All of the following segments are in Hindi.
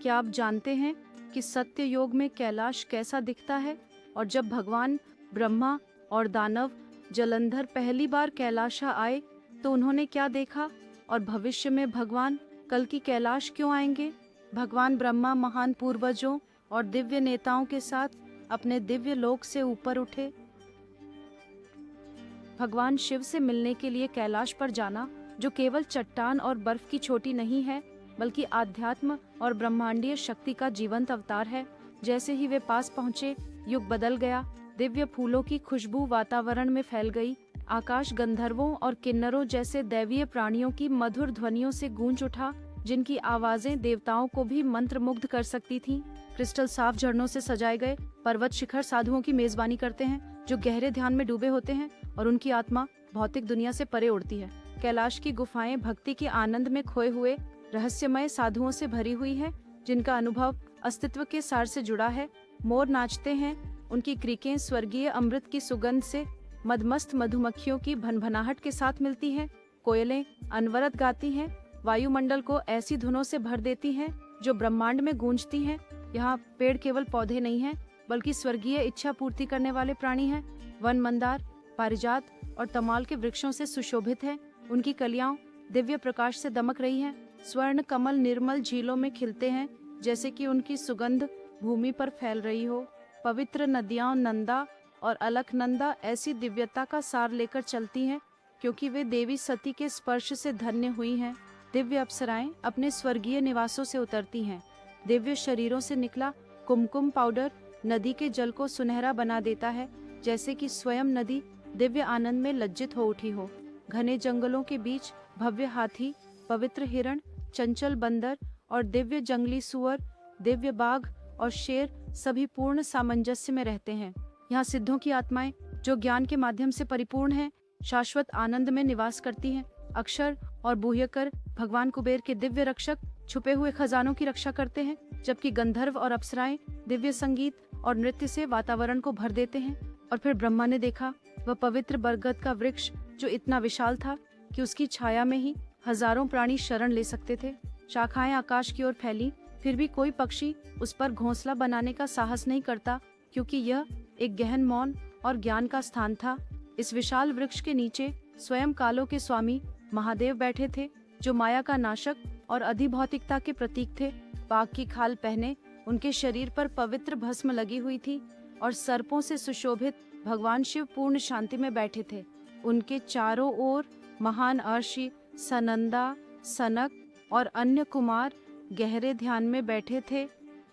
क्या आप जानते हैं कि सत्य योग में कैलाश कैसा दिखता है? और जब भगवान ब्रह्मा और दानव जलंधर पहली बार कैलाशा आए तो उन्होंने क्या देखा? और भविष्य में भगवान कल की कैलाश क्यों आएंगे? भगवान ब्रह्मा महान पूर्वजों और दिव्य नेताओं के साथ अपने दिव्य लोक से ऊपर उठे। भगवान शिव से मिलने के लिए कैलाश पर जाना, जो केवल चट्टान और बर्फ की चोटी नहीं है, बल्कि आध्यात्म और ब्रह्मांडीय शक्ति का जीवंत अवतार है। जैसे ही वे पास पहुँचे, युग बदल गया। दिव्य फूलों की खुशबू वातावरण में फैल गई। आकाश गंधर्वों और किन्नरों जैसे दैवीय प्राणियों की मधुर ध्वनियों से गूंज उठा, जिनकी आवाजें देवताओं को भी मंत्रमुग्ध कर सकती थीं। क्रिस्टल साफ झरनों से सजाए गए पर्वत शिखर साधुओं की मेजबानी करते हैं, जो गहरे ध्यान में डूबे होते हैं और उनकी आत्मा भौतिक दुनिया से परे उड़ती है। कैलाश की गुफाएं भक्ति के आनंद में खोए हुए रहस्यमय साधुओं से भरी हुई है, जिनका अनुभव अस्तित्व के सार से जुड़ा है। मोर नाचते हैं, उनकी क्रीकें स्वर्गीय अमृत की सुगंध से मदमस्त मधुमक्खियों की भनभनाहट के साथ मिलती हैं। कोयलें अनवरत गाती हैं, वायुमंडल को ऐसी धुनों से भर देती हैं जो ब्रह्मांड में गूंजती हैं। यहाँ पेड़ केवल पौधे नहीं हैं, बल्कि स्वर्गीय इच्छा पूर्ति करने वाले प्राणी हैं। वन मंदार, पारिजात और तमाल के वृक्षों से सुशोभित है। उनकी कलियां दिव्य प्रकाश से दमक रही हैं। स्वर्ण कमल निर्मल झीलों में खिलते हैं, जैसे कि उनकी सुगंध भूमि पर फैल रही हो। पवित्र नदियां नंदा और अलकनंदा ऐसी दिव्यता का सार लेकर चलती हैं, क्योंकि वे देवी सती के स्पर्श से धन्य हुई हैं। दिव्य अप्सराएं अपने स्वर्गीय निवासों से उतरती हैं। दिव्य शरीरों से निकला कुमकुम पाउडर नदी के जल को सुनहरा बना देता है, जैसे कि स्वयं नदी दिव्य आनंद में लज्जित हो उठी हो। घने जंगलों के बीच भव्य हाथी, पवित्र हिरण, चंचल बंदर और दिव्य जंगली सुअर, दिव्य बाघ और शेर सभी पूर्ण सामंजस्य में रहते हैं। यहाँ सिद्धों की आत्माएं, जो ज्ञान के माध्यम से परिपूर्ण हैं, शाश्वत आनंद में निवास करती हैं। अक्षर और बूह्यकर भगवान कुबेर के दिव्य रक्षक छुपे हुए खजानों की रक्षा करते हैं, जबकि गंधर्व और अप्सराएं दिव्य संगीत और नृत्य से वातावरण को भर देते हैं। और फिर ब्रह्मा ने देखा वह पवित्र बरगद का वृक्ष, जो इतना विशाल था कि उसकी छाया में ही हजारों प्राणी शरण ले सकते थे। शाखाएं आकाश की ओर फैली, फिर भी कोई पक्षी उस पर घोंसला बनाने का साहस नहीं करता, क्योंकि यह एक गहन मौन और ज्ञान का स्थान था। इस विशाल वृक्ष के नीचे स्वयं कालों के स्वामी महादेव बैठे थे, जो माया का नाशक और अधिभौतिकता के प्रतीक थे। बाघ की खाल पहने उनके शरीर पर पवित्र भस्म लगी हुई थी और सर्पों से सुशोभित भगवान शिव पूर्ण शांति में बैठे थे। उनके चारों ओर महान अर्षि, सनंदा, सनक और अन्य कुमार गहरे ध्यान में बैठे थे,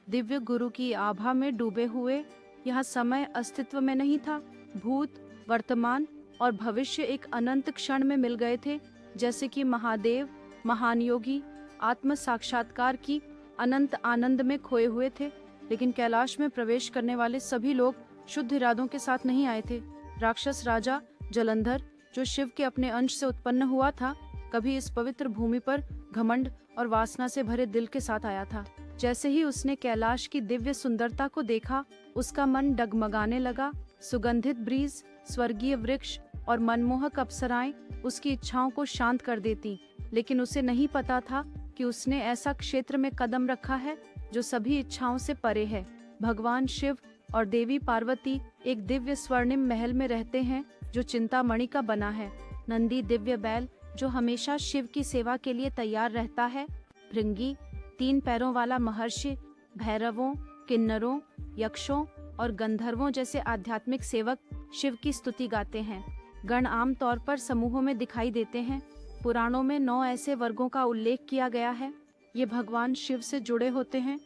दिव्य गुरु की आभा में डूबे हुए। यहाँ समय अस्तित्व में नहीं था। भूत, वर्तमान और भविष्य एक अनंत क्षण में मिल गए थे, जैसे कि महादेव महान योगी आत्म साक्षात्कार की अनंत आनंद में खोए हुए थे। लेकिन कैलाश में प्रवेश करने वाले सभी लोग शुद्ध इरादों के साथ नहीं आए थे। राक्षस राजा जलंधर, जो शिव के अपने अंश से उत्पन्न हुआ था, कभी इस पवित्र भूमि पर घमंड और वासना से भरे दिल के साथ आया था। जैसे ही उसने कैलाश की दिव्य सुंदरता को देखा, उसका मन डगमगाने लगा। सुगंधित ब्रीज, स्वर्गीय वृक्ष और मनमोहक अप्सराएं उसकी इच्छाओं को शांत कर देती। लेकिन उसे नहीं पता था कि उसने ऐसा क्षेत्र में कदम रखा है जो सभी इच्छाओं से परे है। भगवान शिव और देवी पार्वती एक दिव्य स्वर्णिम महल में रहते हैं, जो चिंतामणि का बना है। नंदी दिव्य बैल, जो हमेशा शिव की सेवा के लिए तैयार रहता है। भृंगी, 3 पैरों वाला महर्षि, भैरवों, किन्नरों, यक्षों और गंधर्वों जैसे आध्यात्मिक सेवक शिव की स्तुति गाते हैं। गण आम तौर पर समूहों में दिखाई देते हैं। पुराणों में 9 ऐसे वर्गों का उल्लेख किया गया है। ये भगवान शिव से जुड़े होते हैं